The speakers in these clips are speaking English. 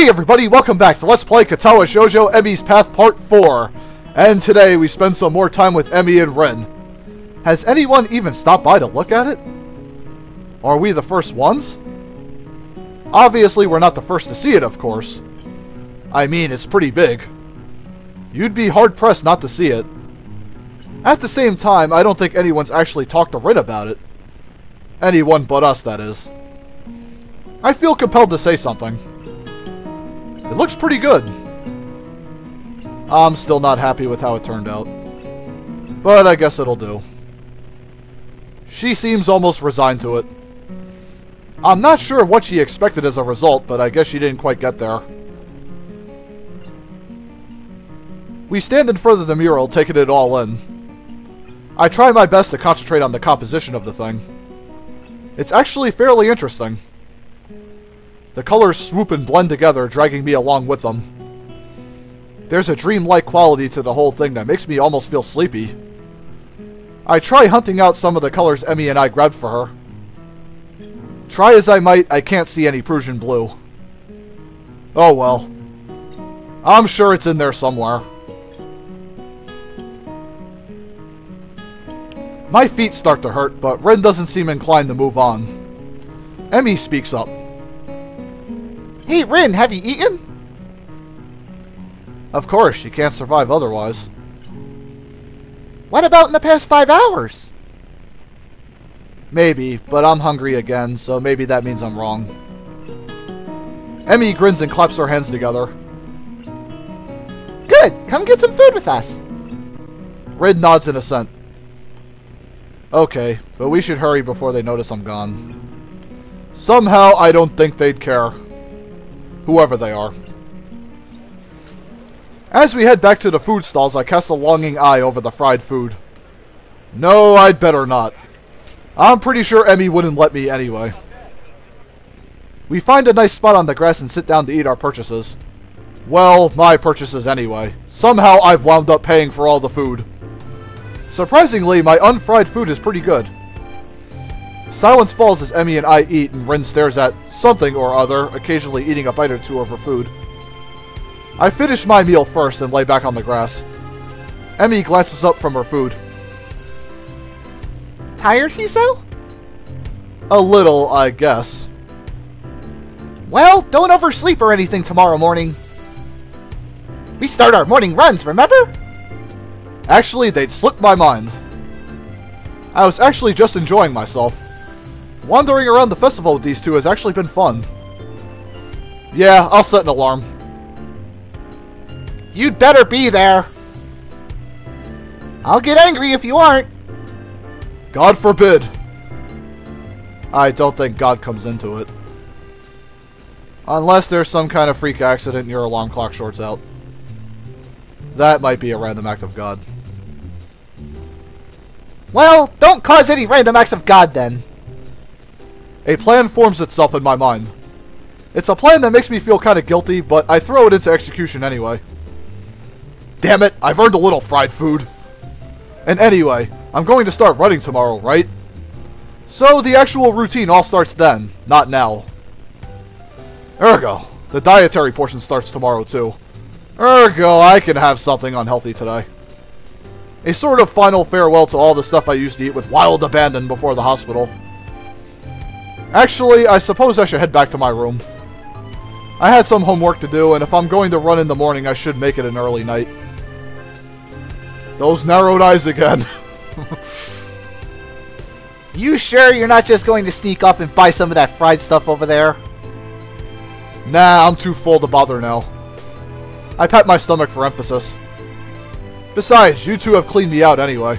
Hey everybody, welcome back to Let's Play Katawa Shoujo Emi's Path Part 4. And today we spend some more time with Emi and Rin. Has anyone even stopped by to look at it? Are we the first ones? Obviously we're not the first to see it, of course. I mean, it's pretty big. You'd be hard-pressed not to see it. At the same time, I don't think anyone's actually talked to Rin about it. Anyone but us, that is. I feel compelled to say something. It looks pretty good. I'm still not happy with how it turned out. But I guess it'll do. She seems almost resigned to it. I'm not sure what she expected as a result, but I guess she didn't quite get there. We stand in front of the mural, taking it all in. I try my best to concentrate on the composition of the thing. It's actually fairly interesting. The colors swoop and blend together, dragging me along with them. There's a dreamlike quality to the whole thing that makes me almost feel sleepy. I try hunting out some of the colors Emi and I grabbed for her. Try as I might, I can't see any Prussian blue. Oh well. I'm sure it's in there somewhere. My feet start to hurt, but Rin doesn't seem inclined to move on. Emi speaks up. Hey Rin, have you eaten? Of course, she can't survive otherwise. What about in the past 5 hours? Maybe, but I'm hungry again, so maybe that means I'm wrong. Emi grins and claps her hands together. Good, come get some food with us. Rin nods in assent. Okay, but we should hurry before they notice I'm gone. Somehow, I don't think they'd care. Whoever they are. As we head back to the food stalls, I cast a longing eye over the fried food. No, I'd better not. I'm pretty sure Emi wouldn't let me anyway. We find a nice spot on the grass and sit down to eat our purchases. Well, my purchases anyway. Somehow I've wound up paying for all the food. Surprisingly, my unfried food is pretty good. Silence falls as Emi and I eat, and Rin stares at something or other, occasionally eating a bite or two of her food. I finish my meal first and lay back on the grass. Emi glances up from her food. Tired, Hiso? A little, I guess. Well, don't oversleep or anything tomorrow morning. We start our morning runs, remember? Actually, they'd slipped my mind. I was actually just enjoying myself. Wandering around the festival with these two has actually been fun. Yeah, I'll set an alarm. You'd better be there. I'll get angry if you aren't. God forbid. I don't think God comes into it. Unless there's some kind of freak accident and your alarm clock shorts out. That might be a random act of God. Well, don't cause any random acts of God then. A plan forms itself in my mind. It's a plan that makes me feel kind of guilty, but I throw it into execution anyway. Damn it, I've earned a little fried food. And anyway, I'm going to start running tomorrow, right? So the actual routine all starts then, not now. Ergo, the dietary portion starts tomorrow too. Ergo, I can have something unhealthy today. A sort of final farewell to all the stuff I used to eat with wild abandon before the hospital. Actually, I suppose I should head back to my room. I had some homework to do, and if I'm going to run in the morning, I should make it an early night. Those narrowed eyes again. You sure you're not just going to sneak up and buy some of that fried stuff over there? Nah, I'm too full to bother now. I pat my stomach for emphasis. Besides, you two have cleaned me out anyway.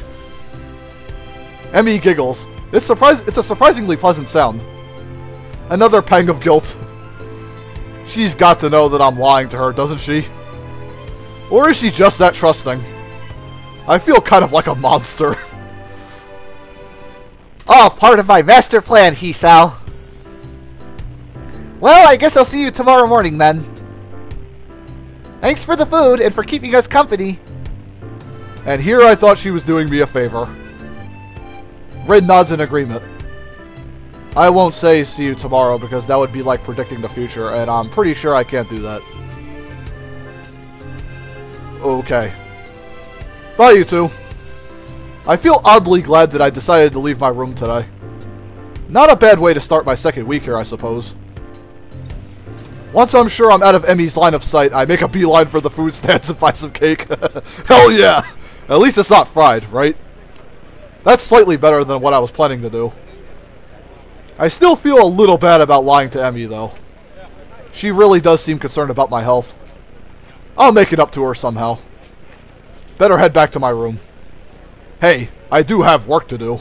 Emi giggles. It's a surprisingly pleasant sound. Another pang of guilt. She's got to know that I'm lying to her, doesn't she? Or is she just that trusting? I feel kind of like a monster. All part of my master plan, Hisao. Well, I guess I'll see you tomorrow morning then. Thanks for the food and for keeping us company. And here I thought she was doing me a favor. Rin nods in agreement. I won't say see you tomorrow because that would be like predicting the future, and I'm pretty sure I can't do that. Okay. Bye, you two. I feel oddly glad that I decided to leave my room today. Not a bad way to start my second week here, I suppose. Once I'm sure I'm out of Emmy's line of sight, I make a beeline for the food stands and buy some cake. Hell yeah! At least it's not fried, right? That's slightly better than what I was planning to do. I still feel a little bad about lying to Emmy, though. She really does seem concerned about my health. I'll make it up to her somehow. Better head back to my room. Hey, I do have work to do.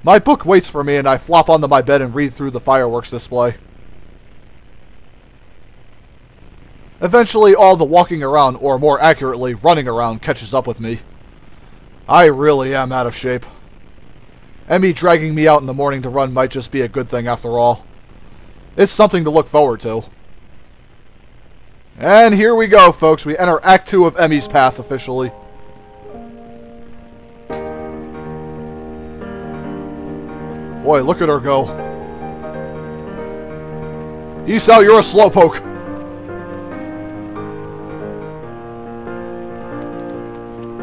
My book waits for me, and I flop onto my bed and read through the fireworks display. Eventually, all the walking around, or more accurately, running around, catches up with me. I really am out of shape. Emmy dragging me out in the morning to run might just be a good thing after all. It's something to look forward to. And here we go, folks. We enter Act 2 of Emmy's path officially. Boy, look at her go. Esau, you're a slowpoke.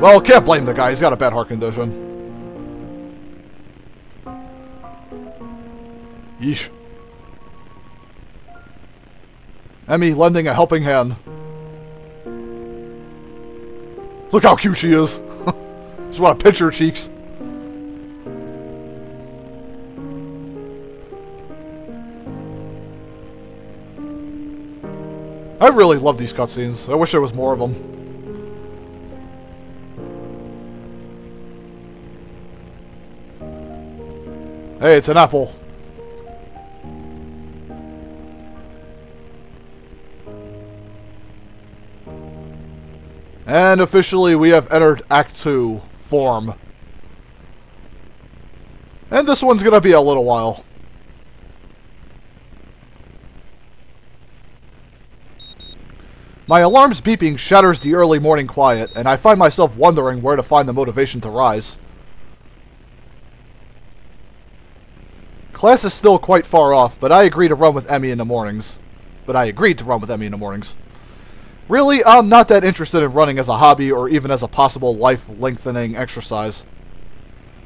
Well, can't blame the guy. He's got a bad heart condition. Yeesh. Emmy lending a helping hand. Look how cute she is. Just want to pinch her cheeks. I really love these cutscenes. I wish there was more of them. Hey, it's an apple. And officially we have entered Act 2, Form. And this one's gonna be a little while. My alarm's beeping shatters the early morning quiet, and I find myself wondering where to find the motivation to rise. Class is still quite far off, but I agreed to run with Emmy in the mornings. Really, I'm not that interested in running as a hobby or even as a possible life-lengthening exercise.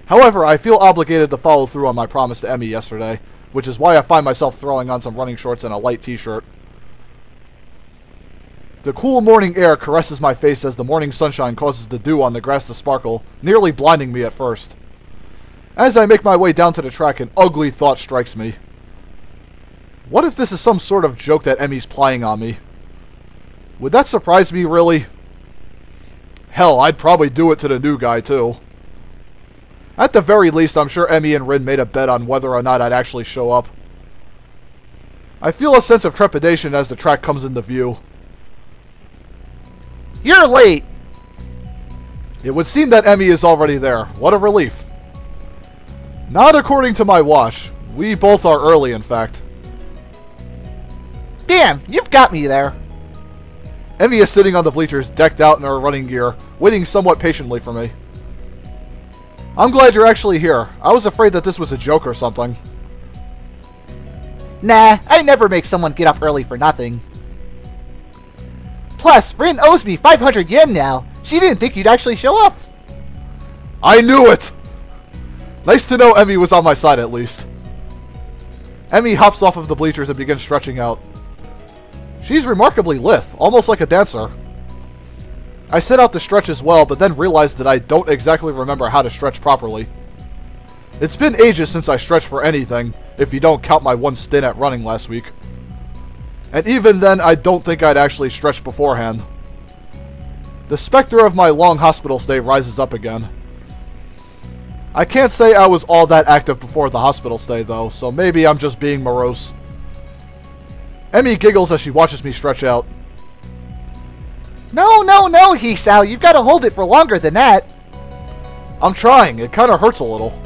However, I feel obligated to follow through on my promise to Emmy yesterday, which is why I find myself throwing on some running shorts and a light t-shirt. The cool morning air caresses my face as the morning sunshine causes the dew on the grass to sparkle, nearly blinding me at first. As I make my way down to the track, an ugly thought strikes me. What if this is some sort of joke that Emmy's playing on me? Would that surprise me, really? Hell, I'd probably do it to the new guy, too. At the very least, I'm sure Emmy and Rin made a bet on whether or not I'd actually show up. I feel a sense of trepidation as the track comes into view. You're late! It would seem that Emmy is already there. What a relief. Not according to my watch. We both are early, in fact. Damn, you've got me there. Emmy is sitting on the bleachers, decked out in her running gear, waiting somewhat patiently for me. I'm glad you're actually here. I was afraid that this was a joke or something. Nah, I never make someone get up early for nothing. Plus, Rin owes me 500 yen now. She didn't think you'd actually show up. I knew it! Nice to know Emmy was on my side at least. Emmy hops off of the bleachers and begins stretching out. She's remarkably lithe, almost like a dancer. I set out to stretch as well, but then realized that I don't exactly remember how to stretch properly. It's been ages since I stretched for anything, if you don't count my one stint at running last week. And even then, I don't think I'd actually stretched beforehand. The specter of my long hospital stay rises up again. I can't say I was all that active before the hospital stay, though, so maybe I'm just being morose. Emmy giggles as she watches me stretch out. No, Hisao, you've got to hold it for longer than that. I'm trying. It kind of hurts a little.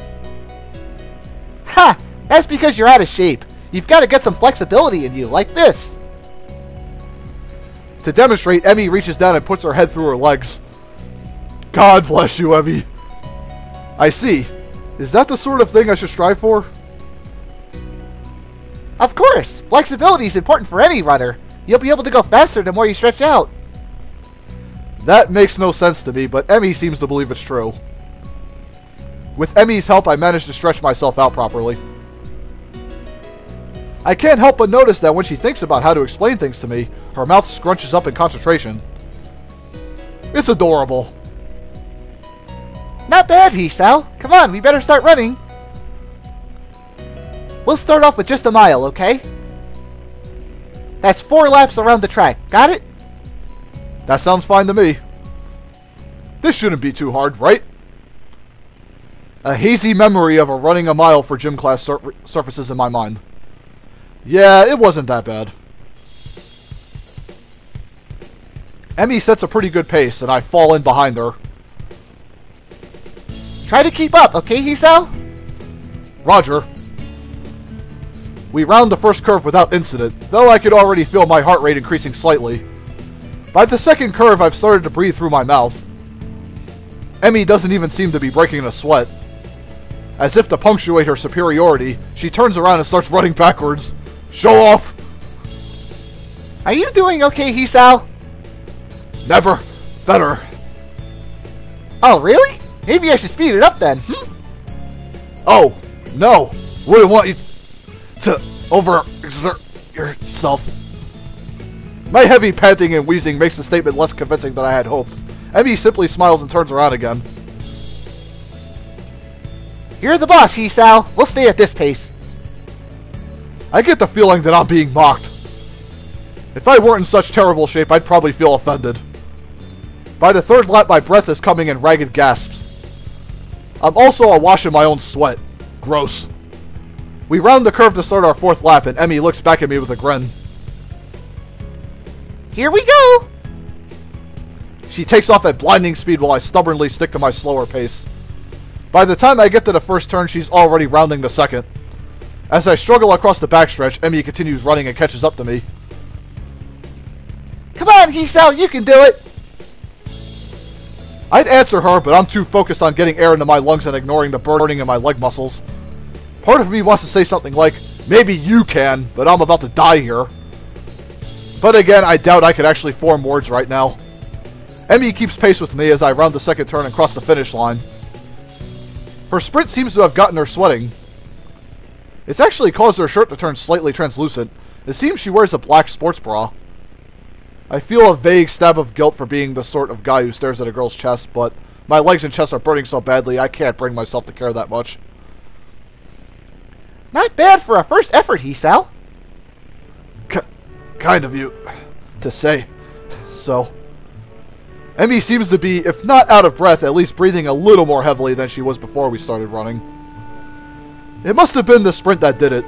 Ha! That's because you're out of shape. You've got to get some flexibility in you, like this. To demonstrate, Emmy reaches down and puts her head through her legs. God bless you, Emmy. I see. Is that the sort of thing I should strive for? Of course! Flexibility is important for any runner. You'll be able to go faster the more you stretch out. That makes no sense to me, but Emmy seems to believe it's true. With Emmy's help, I managed to stretch myself out properly. I can't help but notice that when she thinks about how to explain things to me, her mouth scrunches up in concentration. It's adorable. Not bad, Hisao. Come on, we better start running. We'll start off with just a mile, okay? That's 4 laps around the track. Got it? That sounds fine to me. This shouldn't be too hard, right? A hazy memory of running a mile for gym class surfaces in my mind. Yeah, it wasn't that bad. Emmy sets a pretty good pace, and I fall in behind her. Try to keep up, okay, Hisao? Roger. We round the first curve without incident, though I could already feel my heart rate increasing slightly. By the second curve, I've started to breathe through my mouth. Emmy doesn't even seem to be breaking a sweat. As if to punctuate her superiority, she turns around and starts running backwards. Show off! Are you doing okay, Hisao? Never better. Oh, really? Maybe I should speed it up then. Oh, no. Wouldn't want you to overexert yourself. My heavy panting and wheezing makes the statement less convincing than I had hoped. Emmy simply smiles and turns around again. You're the boss, Hisao. We'll stay at this pace. I get the feeling that I'm being mocked. If I weren't in such terrible shape, I'd probably feel offended. By the third lap, my breath is coming in ragged gasps. I'm also awash in my own sweat. Gross. We round the curve to start our 4th lap, and Emmy looks back at me with a grin. Here we go! She takes off at blinding speed while I stubbornly stick to my slower pace. By the time I get to the first turn, she's already rounding the second. As I struggle across the backstretch, Emmy continues running and catches up to me. Come on, Hisao, you can do it! I'd answer her, but I'm too focused on getting air into my lungs and ignoring the burning in my leg muscles. Part of me wants to say something like, maybe you can, but I'm about to die here. But again, I doubt I could actually form words right now. Emmy keeps pace with me as I round the second turn and cross the finish line. Her sprint seems to have gotten her sweating. It's actually caused her shirt to turn slightly translucent. It seems she wears a black sports bra. I feel a vague stab of guilt for being the sort of guy who stares at a girl's chest, but my legs and chest are burning so badly I can't bring myself to care that much. Not bad for a first effort, Hisao. Kind of you to say so. Emmy seems to be, if not out of breath, at least breathing a little more heavily than she was before we started running. It must have been the sprint that did it.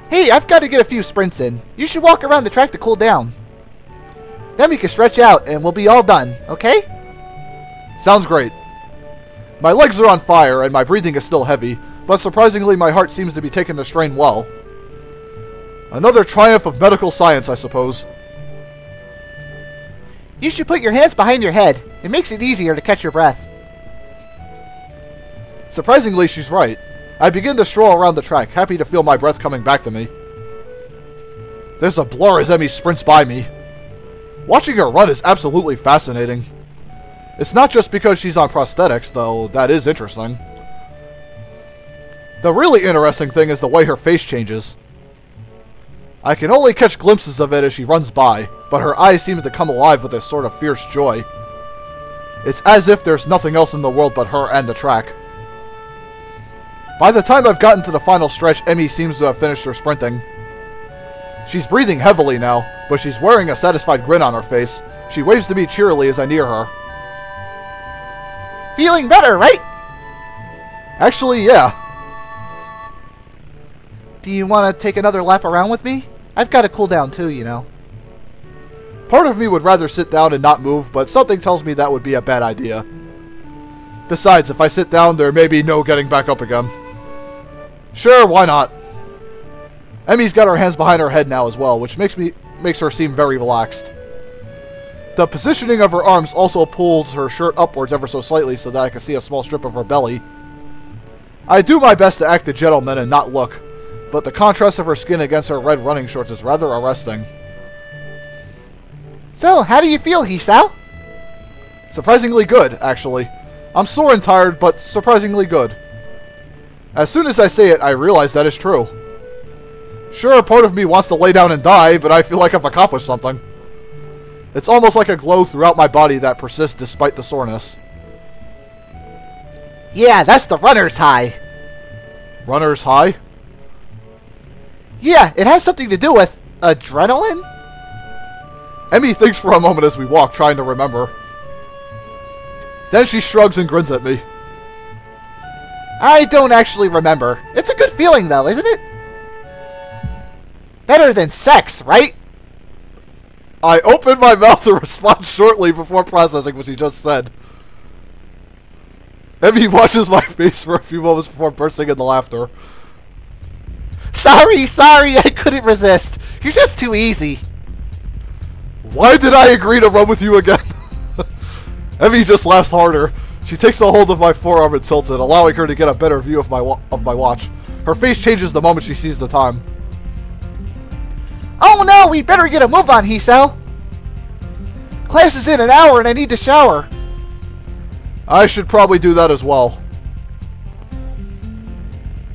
Hey, I've got to get a few sprints in. You should walk around the track to cool down. Then we can stretch out and we'll be all done, okay? Sounds great. My legs are on fire and my breathing is still heavy, but surprisingly my heart seems to be taking the strain well. Another triumph of medical science, I suppose. You should put your hands behind your head. It makes it easier to catch your breath. Surprisingly, she's right. I begin to stroll around the track, happy to feel my breath coming back to me. There's a blur as Emmy sprints by me. Watching her run is absolutely fascinating. It's not just because she's on prosthetics, though that is interesting. The really interesting thing is the way her face changes. I can only catch glimpses of it as she runs by, but her eyes seem to come alive with a sort of fierce joy. It's as if there's nothing else in the world but her and the track. By the time I've gotten to the final stretch, Emmy seems to have finished her sprinting. She's breathing heavily now, but she's wearing a satisfied grin on her face. She waves to me cheerily as I near her. Feeling better, right? Actually, yeah. Do you want to take another lap around with me? I've got to cool down too, you know. Part of me would rather sit down and not move, but something tells me that would be a bad idea. Besides, if I sit down, there may be no getting back up again. Sure, why not? Emmy's got her hands behind her head now as well, which makes her seem very relaxed. The positioning of her arms also pulls her shirt upwards ever so slightly so that I can see a small strip of her belly. I do my best to act a gentleman and not look, but the contrast of her skin against her red running shorts is rather arresting. So, how do you feel, Hisao? Surprisingly good, actually. I'm sore and tired, but surprisingly good. As soon as I say it, I realize that is true. Sure, part of me wants to lay down and die, but I feel like I've accomplished something. It's almost like a glow throughout my body that persists despite the soreness. Yeah, that's the runner's high. Runner's high? Yeah, it has something to do with adrenaline? Emmy thinks for a moment as we walk, trying to remember. Then she shrugs and grins at me. I don't actually remember. It's a good feeling, though, isn't it? Better than sex, right? I open my mouth to respond shortly before processing what she just said. Emmy watches my face for a few moments before bursting into laughter. Sorry, I couldn't resist. You're just too easy. Why did I agree to run with you again? Emmy just laughs harder. She takes a hold of my forearm and tilts it, allowing her to get a better view of my watch. Her face changes the moment she sees the time. Oh no, we better get a move on, Hisao. Class is in an hour and I need to shower. I should probably do that as well.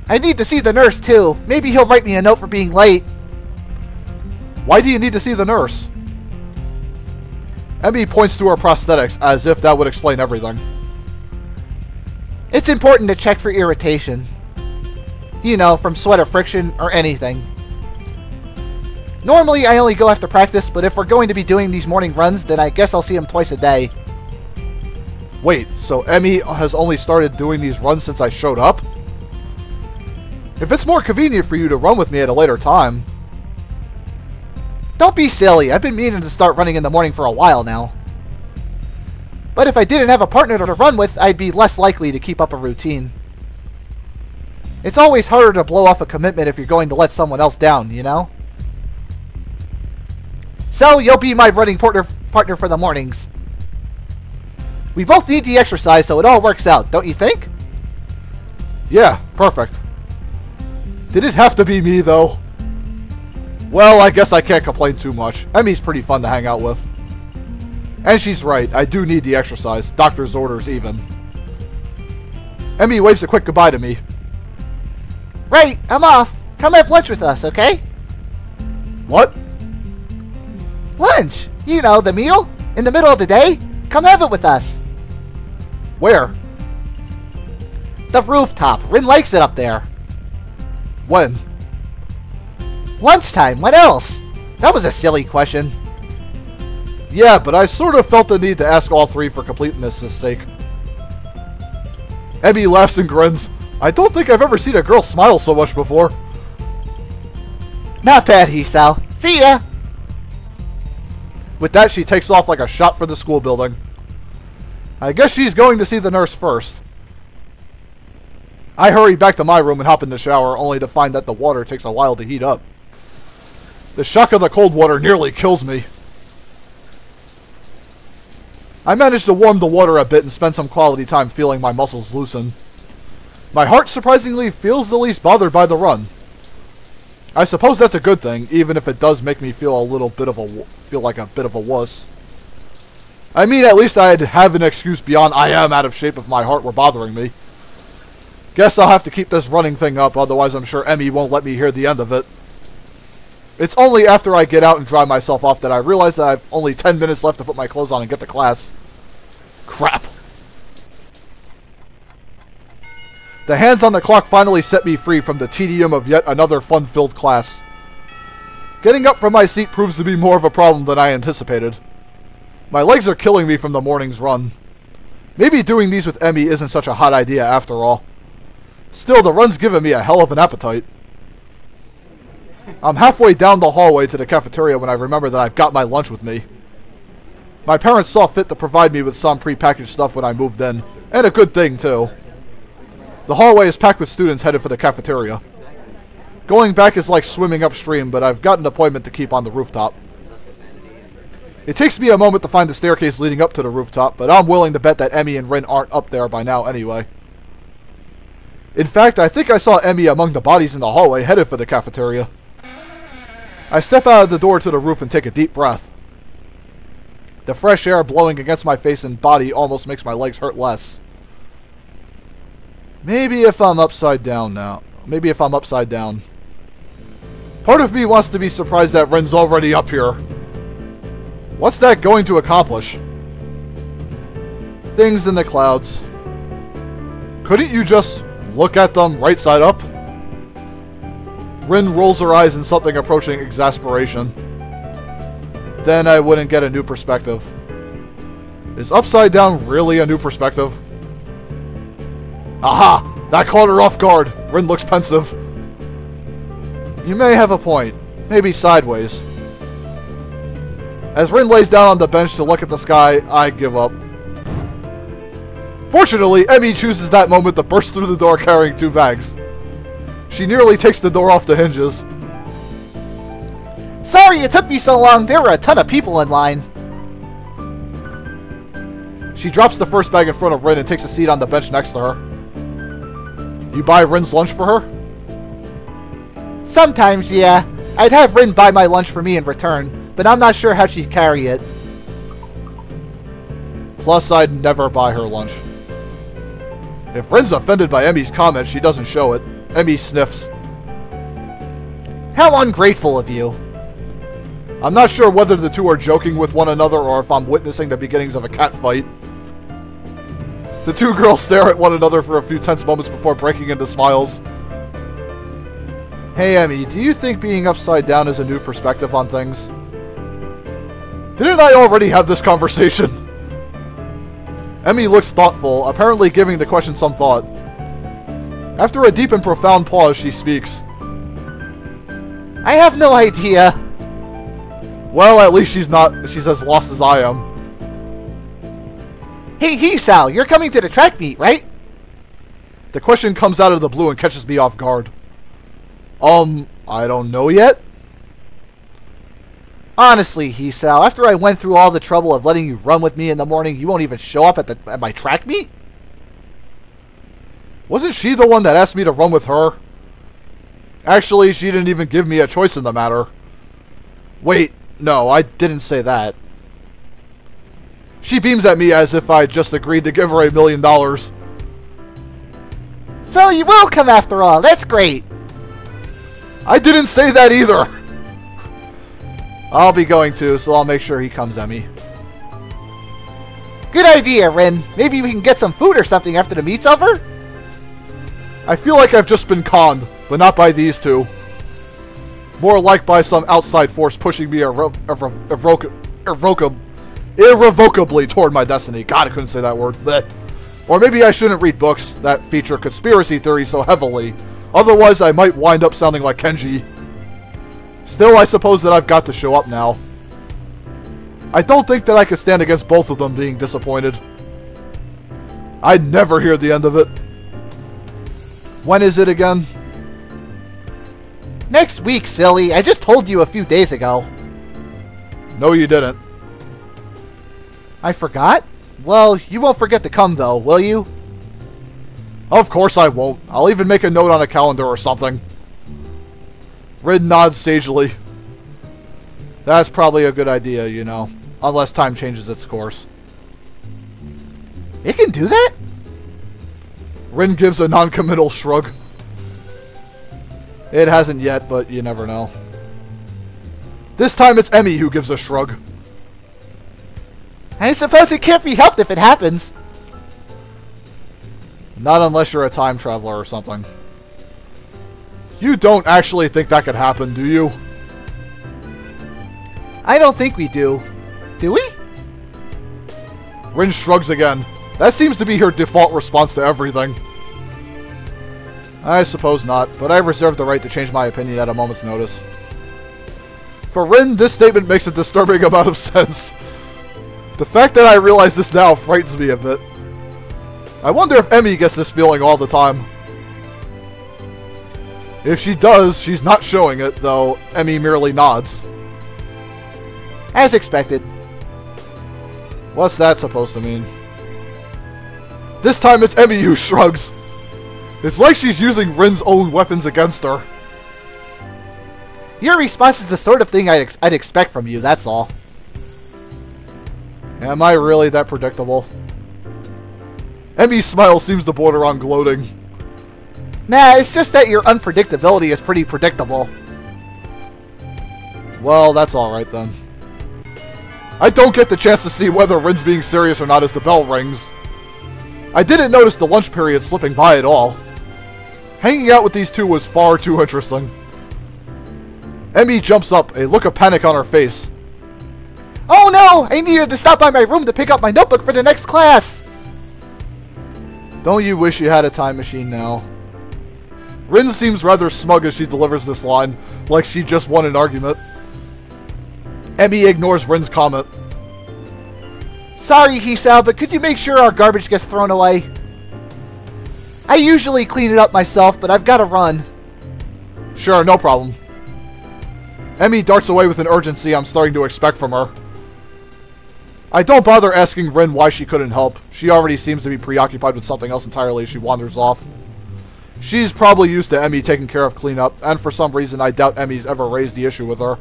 I need to see the nurse too. Maybe he'll write me a note for being late. Why do you need to see the nurse? Emmy points to her prosthetics as if that would explain everything. It's important to check for irritation. You know, from sweat or friction or anything. Normally I only go after practice, but if we're going to be doing these morning runs, then I guess I'll see him twice a day. Wait, so Emmy has only started doing these runs since I showed up? If it's more convenient for you to run with me at a later time... Don't be silly, I've been meaning to start running in the morning for a while now. But if I didn't have a partner to run with, I'd be less likely to keep up a routine. It's always harder to blow off a commitment if you're going to let someone else down, you know? So, you'll be my running partner for the mornings. We both need the exercise, so it all works out, don't you think? Yeah, perfect. Did it have to be me, though? Well, I guess I can't complain too much. Emmy's pretty fun to hang out with. And she's right, I do need the exercise. Doctor's orders, even. Emmy waves a quick goodbye to me. Right, I'm off. Come have lunch with us, okay? What? Lunch! You know, the meal? In the middle of the day? Come have it with us. Where? The rooftop. Rin likes it up there. When? Lunchtime. When else? That was a silly question. Yeah, but I sort of felt the need to ask all three for completeness' sake. Emmy laughs and grins. I don't think I've ever seen a girl smile so much before. Not bad, Hisao. See ya! With that, she takes off like a shot for the school building. I guess she's going to see the nurse first. I hurry back to my room and hop in the shower, only to find that the water takes a while to heat up. The shock of the cold water nearly kills me. I manage to warm the water a bit and spend some quality time feeling my muscles loosen. My heart surprisingly feels the least bothered by the run. I suppose that's a good thing, even if it does make me feel like a bit of a wuss. I mean, at least I'd have an excuse beyond I am out of shape if my heart were bothering me. Guess I'll have to keep this running thing up, otherwise I'm sure Emmy won't let me hear the end of it. It's only after I get out and dry myself off that I realize that I've only 10 minutes left to put my clothes on and get to class. Crap. The hands on the clock finally set me free from the tedium of yet another fun-filled class. Getting up from my seat proves to be more of a problem than I anticipated. My legs are killing me from the morning's run. Maybe doing these with Emmy isn't such a hot idea after all. Still, the run's given me a hell of an appetite. I'm halfway down the hallway to the cafeteria when I remember that I've got my lunch with me. My parents saw fit to provide me with some prepackaged stuff when I moved in, and a good thing too. The hallway is packed with students headed for the cafeteria. Going back is like swimming upstream, but I've got an appointment to keep on the rooftop. It takes me a moment to find the staircase leading up to the rooftop, but I'm willing to bet that Emmy and Rin aren't up there by now anyway. In fact, I think I saw Emmy among the bodies in the hallway headed for the cafeteria. I step out of the door to the roof and take a deep breath. The fresh air blowing against my face and body almost makes my legs hurt less. Maybe if I'm upside down now. Maybe if I'm upside down. Part of me wants to be surprised that Rin's already up here. What's that going to accomplish? Things in the clouds. Couldn't you just look at them right side up? Rin rolls her eyes in something approaching exasperation. Then I wouldn't get a new perspective. Is upside down really a new perspective? Aha! That caught her off guard. Rin looks pensive. You may have a point. Maybe sideways. As Rin lays down on the bench to look at the sky, I give up. Fortunately, Emmy chooses that moment to burst through the door carrying 2 bags. She nearly takes the door off the hinges. Sorry it took me so long. There were a ton of people in line. She drops the first bag in front of Rin and takes a seat on the bench next to her. You buy Rin's lunch for her? Sometimes, yeah. I'd have Rin buy my lunch for me in return, but I'm not sure how she'd carry it. Plus, I'd never buy her lunch. If Rin's offended by Emmy's comment, she doesn't show it. Emmy sniffs. How ungrateful of you. I'm not sure whether the two are joking with one another or if I'm witnessing the beginnings of a cat fight. The two girls stare at one another for a few tense moments before breaking into smiles. Hey Emmy, do you think being upside down is a new perspective on things? Didn't I already have this conversation? Emmy looks thoughtful, apparently giving the question some thought. After a deep and profound pause, she speaks. I have no idea. Well, at least she's as lost as I am. Hey, Sal, you're coming to the track meet, right? The question comes out of the blue and catches me off guard. I don't know yet? Honestly, Sal, after I went through all the trouble of letting you run with me in the morning, you won't even show up at my track meet? Wasn't she the one that asked me to run with her? Actually, she didn't even give me a choice in the matter. Wait, no, I didn't say that. She beams at me as if I just agreed to give her $1 million. So you will come after all, that's great. I didn't say that either. I'll be going too, so I'll make sure he comes at me. Good idea, Rin. Maybe we can get some food or something after the meet's over? I feel like I've just been conned, but not by these two. More like by some outside force pushing me irrevocably toward my destiny. God, I couldn't say that word. Blech. Or maybe I shouldn't read books that feature conspiracy theories so heavily. Otherwise, I might wind up sounding like Kenji. Still, I suppose that I've got to show up now. I don't think that I could stand against both of them being disappointed. I'd never hear the end of it. When is it again? Next week, silly. I just told you a few days ago. No, you didn't. I forgot? Well, you won't forget to come, though, will you? Of course I won't. I'll even make a note on a calendar or something. Rin nods sagely. That's probably a good idea, you know. Unless time changes its course. It can do that? Rin gives a non-committal shrug. It hasn't yet, but you never know. This time it's Emmy who gives a shrug. I suppose it can't be helped if it happens. Not unless you're a time traveler or something. You don't actually think that could happen, do you? I don't think we do. Do we? Rin shrugs again. That seems to be her default response to everything. I suppose not, but I reserve the right to change my opinion at a moment's notice. For Rin, this statement makes a disturbing amount of sense. The fact that I realize this now frightens me a bit. I wonder if Emmy gets this feeling all the time. If she does, she's not showing it, though Emmy merely nods. As expected. What's that supposed to mean? This time it's Emmy who shrugs. It's like she's using Rin's own weapons against her. Your response is the sort of thing I'd expect from you, that's all. Am I really that predictable? Emmy's smile seems to border on gloating. Nah, it's just that your unpredictability is pretty predictable. Well, that's alright then. I don't get the chance to see whether Rin's being serious or not as the bell rings. I didn't notice the lunch period slipping by at all. Hanging out with these two was far too interesting. Emmy jumps up, a look of panic on her face. Oh no! I needed to stop by my room to pick up my notebook for the next class! Don't you wish you had a time machine now? Rin seems rather smug as she delivers this line, like she just won an argument. Emmy ignores Rin's comment. Sorry, Hisao, but could you make sure our garbage gets thrown away? I usually clean it up myself, but I've got to run. Sure, no problem. Emmy darts away with an urgency I'm starting to expect from her. I don't bother asking Rin why she couldn't help. She already seems to be preoccupied with something else entirely as she wanders off. She's probably used to Emmy taking care of cleanup, and for some reason I doubt Emmy's ever raised the issue with her.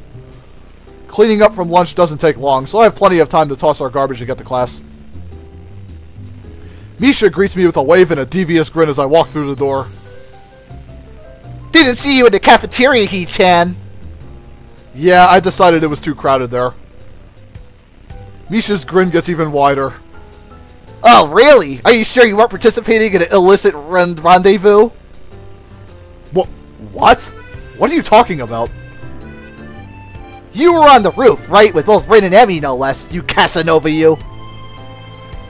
Cleaning up from lunch doesn't take long, so I have plenty of time to toss our garbage to get to class. Misha greets me with a wave and a devious grin as I walk through the door. Didn't see you in the cafeteria, He-chan. Yeah, I decided it was too crowded there. Misha's grin gets even wider. Oh, really? Are you sure you weren't participating in an illicit rendezvous? What? What are you talking about? You were on the roof, right? With both Rin and Emmy, no less. You Casanova, you.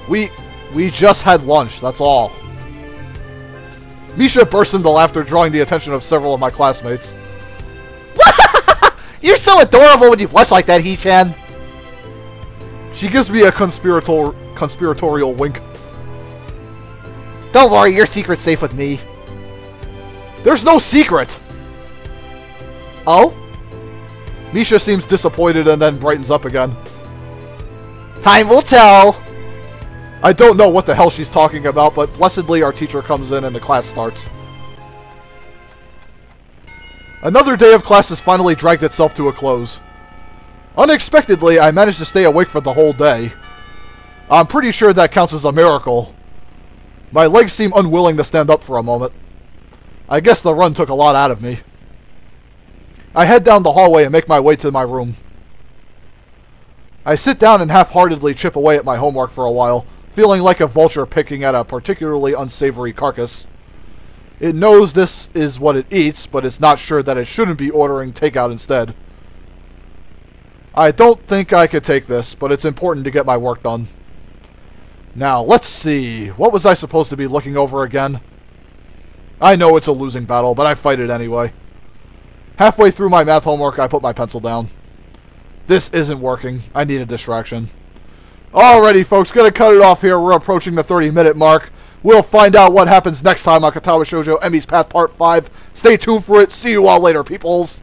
We just had lunch, that's all. Misha bursts into laughter, drawing the attention of several of my classmates. You're so adorable when you blush like that, He-chan. She gives me a conspiratorial wink. Don't worry, your secret's safe with me. There's no secret! Oh? Misha seems disappointed and then brightens up again. Time will tell. I don't know what the hell she's talking about, but blessedly our teacher comes in and the class starts. Another day of class has finally dragged itself to a close. Unexpectedly, I managed to stay awake for the whole day. I'm pretty sure that counts as a miracle. My legs seem unwilling to stand up for a moment. I guess the run took a lot out of me. I head down the hallway and make my way to my room. I sit down and half-heartedly chip away at my homework for a while, feeling like a vulture picking at a particularly unsavory carcass. It knows this is what it eats, but it's not sure that it shouldn't be ordering takeout instead. I don't think I could take this, but it's important to get my work done. Now, let's see. What was I supposed to be looking over again? I know it's a losing battle, but I fight it anyway. Halfway through my math homework, I put my pencil down. This isn't working. I need a distraction. Alrighty, folks, gonna cut it off here. We're approaching the 30-minute mark. We'll find out what happens next time on Katawa Shoujo Emmy's Path Part 5. Stay tuned for it. See you all later, peoples.